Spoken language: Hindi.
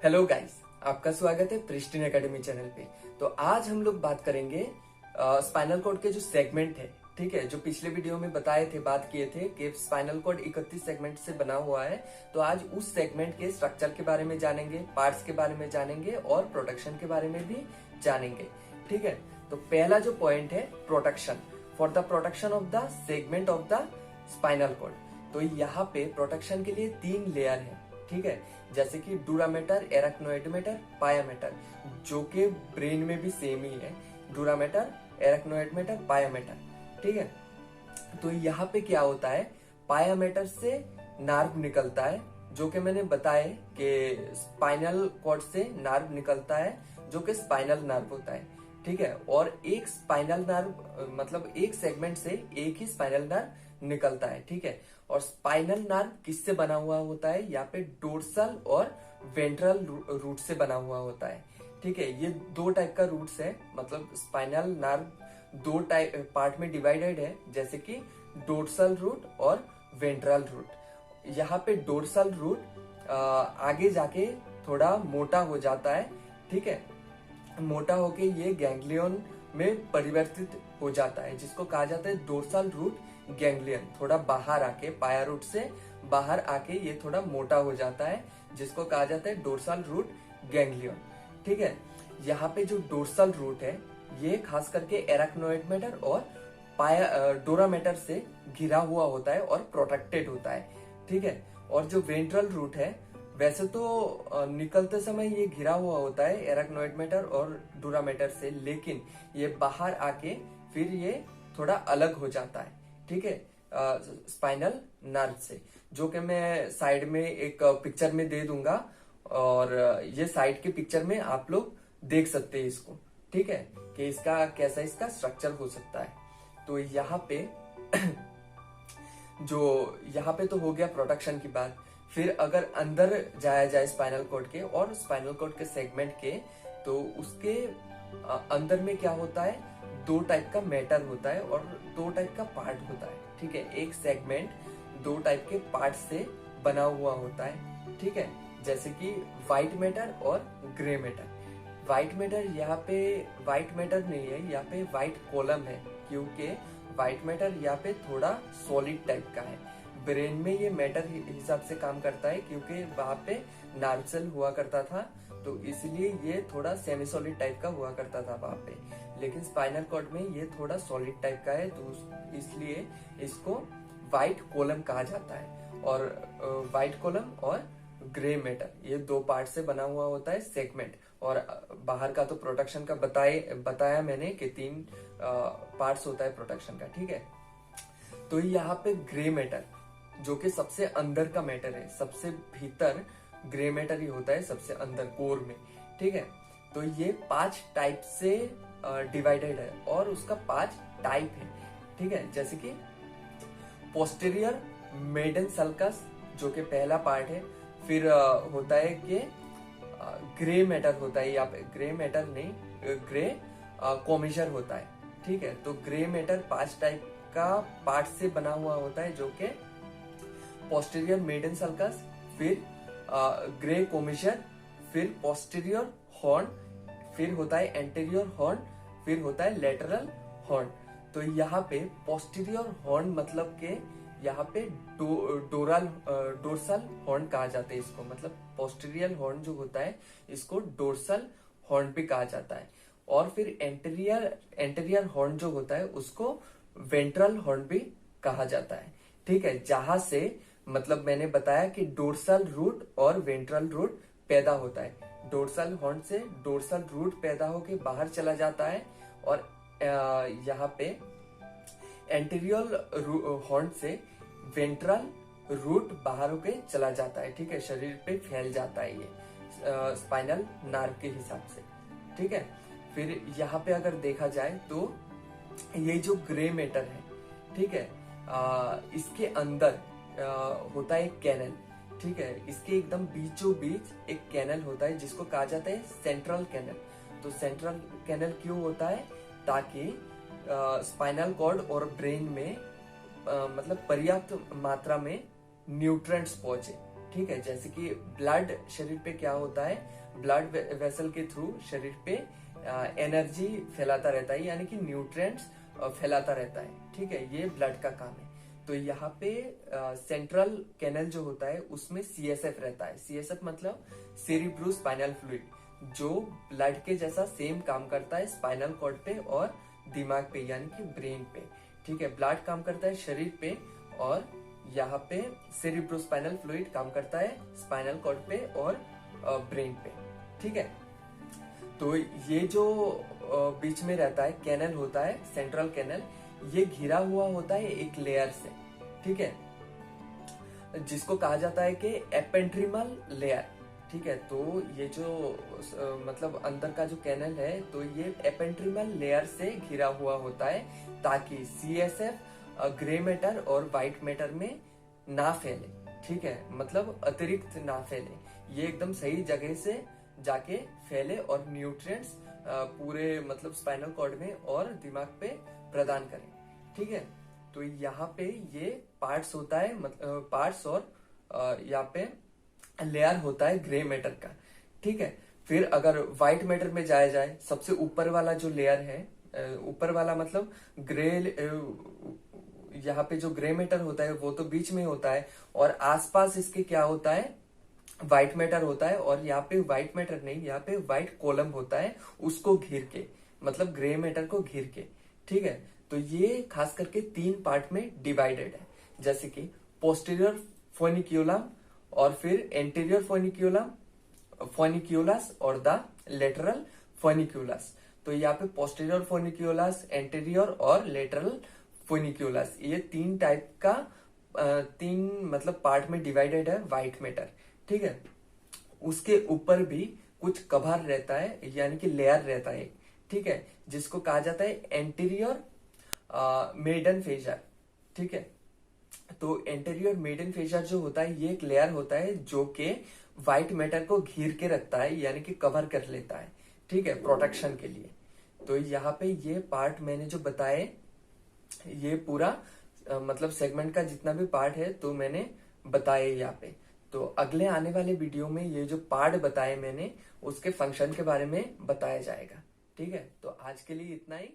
हेलो गाइस, आपका स्वागत है प्रिस्टीन एकेडमी चैनल पे। तो आज हम लोग बात करेंगे स्पाइनल कॉर्ड के जो सेगमेंट है, ठीक है, जो पिछले वीडियो में बताए थे, बात किए थे कि स्पाइनल कॉर्ड 31 सेगमेंट से बना हुआ है। तो आज उस सेगमेंट के स्ट्रक्चर के बारे में जानेंगे, पार्ट्स के बारे में जानेंगे और प्रोटेक्शन के बारे में भी जानेंगे, ठीक है। तो पहला जो पॉइंट है, protection. For the protection of the segment of the spinal cord. तो यहाँ पे प्रोटेक्शन के लिए 3 लेयर है, ठीक है, जैसे कि डूरामेटर, एराक्नोइडमेटर, पायामेटर, जो कि ब्रेन में भी सेम ही है। डूरामेटर, एराक्नोइडमेटर, पायामेटर, ठीक है। तो यहाँ पे क्या होता है, पायामेटर से नार्व निकलता है, जो कि मैंने बताया कि स्पाइनल कॉर्ड से नार्व निकलता है, जो कि स्पाइनल नार्व होता है, ठीक है। और एक स्पाइनल नार्व मतलब एक सेगमेंट से एक ही स्पाइनल नार्व निकलता है, ठीक है। और स्पाइनल नार्व किससे बना हुआ होता है, यहाँ पे डोर्सल और वेंट्रल रूट से बना हुआ होता है, ठीक है। ये 2 टाइप का रूट्स है, मतलब स्पाइनल नार्व 2 टाइप पार्ट में डिवाइडेड है, जैसे कि डोर्सल रूट और वेंट्रल रूट। यहाँ पे डोर्सल रूट आगे जाके थोड़ा मोटा हो जाता है, ठीक है। मोटा होके ये गैंग्लियन में परिवर्तित हो जाता है, जिसको कहा जाता है डोर्सल रूट गैंग्लियन। थोड़ा बाहर आके, पाया रूट से बाहर आके ये थोड़ा मोटा हो जाता है, जिसको कहा जाता है डोर्सल रूट गैंग्लियन, ठीक है। यहाँ पे जो डोर्सल रूट है, ये खास करके एराक्नोइडमेटर और डोरामेटर से घिरा हुआ होता है और प्रोटेक्टेड होता है, ठीक है। और जो वेंट्रल रूट है, वैसे तो निकलते समय ये घिरा हुआ होता है एराक्नोइडमेटर और डोरामेटर से, लेकिन ये बाहर आके फिर ये थोड़ा अलग हो जाता है, ठीक है, स्पाइनल नर्व से, जो कि मैं साइड में एक पिक्चर में दे दूंगा, और ये साइड के पिक्चर में आप लोग देख सकते हैं इसको, ठीक है, कि इसका कैसा इसका स्ट्रक्चर हो सकता है। तो यहाँ पे यहाँ पे तो हो गया प्रोटेक्शन की बात। फिर अगर अंदर जाया जाए स्पाइनल कॉर्ड के और स्पाइनल कॉर्ड के सेगमेंट के, तो उसके अंदर में क्या होता है, 2 टाइप का मैटर होता है और 2 टाइप का पार्ट होता है, ठीक है। एक सेगमेंट 2 टाइप के पार्ट से बना हुआ होता है, ठीक है, जैसे कि व्हाइट मैटर और ग्रे मैटर। व्हाइट मैटर यहाँ पे व्हाइट मैटर नहीं है, यहाँ पे व्हाइट कॉलम है, क्योंकि व्हाइट मैटर यहाँ पे थोड़ा सॉलिड टाइप का है। ब्रेन में ये मैटर हिसाब से काम करता है, क्योंकि वहां पे नर्व सेल हुआ करता था, तो इसलिए ये थोड़ा सेमी सॉलिड टाइप का हुआ करता था वहां पे। लेकिन स्पाइनल कॉर्ड में ये थोड़ा सॉलिड टाइप का है, तो इसलिए इसको व्हाइट कॉलम कहा जाता है। और व्हाइट कॉलम और ग्रे मैटर, ये 2 पार्ट से बना हुआ होता है सेगमेंट। और बाहर का तो प्रोटेक्शन का बताया मैंने कि 3 पार्ट्स होता है प्रोटेक्शन का, ठीक है। तो यहाँ पे ग्रे मैटर, जो कि सबसे अंदर का मैटर है, सबसे भीतर ग्रे मैटर ही होता है, सबसे अंदर कोर में, ठीक है। तो ये 5 टाइप से डिवाइडेड है और उसका 5 टाइप है, ठीक है, जैसे कि पोस्टीरियर मेडन सल्कस, जो कि पहला पार्ट है। फिर होता है कि ग्रे मैटर होता है, यहाँ पे ग्रे मैटर नहीं, ग्रे कोमिशर होता है, ठीक है। तो ग्रे मैटर 5 टाइप का पार्ट से बना हुआ होता है, जो कि पोस्टीरियर मेडन सल्कस, फिर ग्रे कोमिशर, फिर पोस्टीरियर हॉर्न, फिर होता है एंटीरियर हॉर्न, फिर होता है लेटरल हॉर्न। तो यहाँ पे पोस्टीरियर हॉर्न मतलब के यहाँ पे डोर्सल हॉर्न कहा जाता है इसको, मतलब पोस्टीरियर हॉर्न जो होता है इसको डोर्सल हॉर्न पे कहा जाता है। और फिर एंटीरियर हॉर्न जो होता है उसको वेंट्रल हॉर्न भी कहा जाता है, ठीक है। जहां से मतलब मैंने बताया कि डोर्सल रूट और वेंट्रल रूट पैदा होता है। डोर्सल हॉर्न से डोर्सल रूट पैदा होके बाहर चला जाता है, और यहाँ पे एंटीरियर हॉर्न से वेंट्रल रूट बाहर होके चला जाता है, ठीक है, शरीर पे फैल जाता है ये स्पाइनल नर्व के हिसाब से, ठीक है। फिर यहाँ पे अगर देखा जाए तो ये जो ग्रे मैटर है, ठीक है, इसके अंदर होता है एक कैनल, ठीक है। इसके एकदम बीचों बीच एक कैनल होता है, जिसको कहा जाता है सेंट्रल कैनल। तो सेंट्रल कैनल क्यों होता है, ताकि स्पाइनल कॉर्ड और ब्रेन में मतलब पर्याप्त मात्रा में न्यूट्रिएंट्स पहुंचे, ठीक है। जैसे कि ब्लड शरीर पे क्या होता है, ब्लड वेसल के थ्रू शरीर पे एनर्जी फैलाता रहता है, यानी कि न्यूट्रिएंट्स फैलाता रहता है, ठीक है। ये ब्लड का काम है। तो यहाँ पे सेंट्रल कैनल जो होता है उसमें सीएसएफ रहता है। सीएसएफ मतलब सेरिब्रो स्पाइनल फ्लूइड, जो ब्लड के जैसा सेम काम करता है स्पाइनल कॉर्ड पे और दिमाग पे, यानी कि ब्रेन पे, ठीक है। ब्लड काम करता है शरीर पे और यहाँ पे सेरिब्रोस्पाइनल फ्लूइड काम करता है स्पाइनल कॉर्ड पे और ब्रेन पे, ठीक है। तो ये जो बीच में रहता है कैनल होता है, सेंट्रल कैनल, ये घिरा हुआ होता है एक लेयर से, ठीक है, जिसको कहा जाता है कि एपेंड्रिमल लेयर, ठीक है। तो ये जो मतलब अंदर का जो कैनल है, तो ये एपेंड्रिमल लेयर से घिरा हुआ होता है, ताकि सीएसएफ ग्रे मैटर और व्हाइट मैटर में ना फैले, ठीक है, मतलब अतिरिक्त ना फैले, ये एकदम सही जगह से जाके फैले और न्यूट्रिएंट्स पूरे मतलब स्पाइनल कॉर्ड में और दिमाग पे प्रदान करें, ठीक है। तो यहाँ पे ये पार्ट्स होता है, मतलब पार्ट्स, और यहाँ पे लेयर होता है ग्रे मैटर का, ठीक है। फिर अगर व्हाइट मैटर में जाया जाए, सबसे ऊपर वाला जो लेयर है, ऊपर वाला मतलब ग्रे, यहाँ पे जो ग्रे मैटर होता है वो तो बीच में होता है, और आसपास इसके क्या होता है, व्हाइट मैटर होता है। और यहाँ पे व्हाइट मैटर नहीं, यहाँ पे व्हाइट कॉलम होता है, उसको घिर के, मतलब ग्रे मैटर को घिर के, ठीक है। तो ये खास करके 3 पार्ट में डिवाइडेड है, जैसे कि पोस्टीरियर फोनिक्यूलम, और फिर एंटीरियर फोनिक्यूलस और द लेटरल फोनिक्यूलस। तो यहाँ पे पोस्टीरियर फोनिक्यूलस, एंटीरियर और लेटरल फोनिक्यूलस, ये 3 टाइप का 3 मतलब पार्ट में डिवाइडेड है व्हाइट मैटर, ठीक है। उसके ऊपर भी कुछ कवर रहता है, यानी कि लेयर रहता है, ठीक है, जिसको कहा जाता है एंटीरियर मेडन फेजर, ठीक है। तो एंटीरियर मेडन फेजर जो होता है, ये एक लेयर होता है जो कि व्हाइट मैटर को घेर के रखता है, यानी कि कवर कर लेता है, ठीक है, प्रोटेक्शन के लिए। तो यहाँ पे ये पार्ट मैंने जो बताए, ये पूरा मतलब सेगमेंट का जितना भी पार्ट है तो मैंने बताए यहाँ पे। तो अगले आने वाले वीडियो में ये जो पार्ट बताए मैंने, उसके फंक्शन के बारे में बताया जाएगा, ठीक है। तो आज के लिए इतना ही।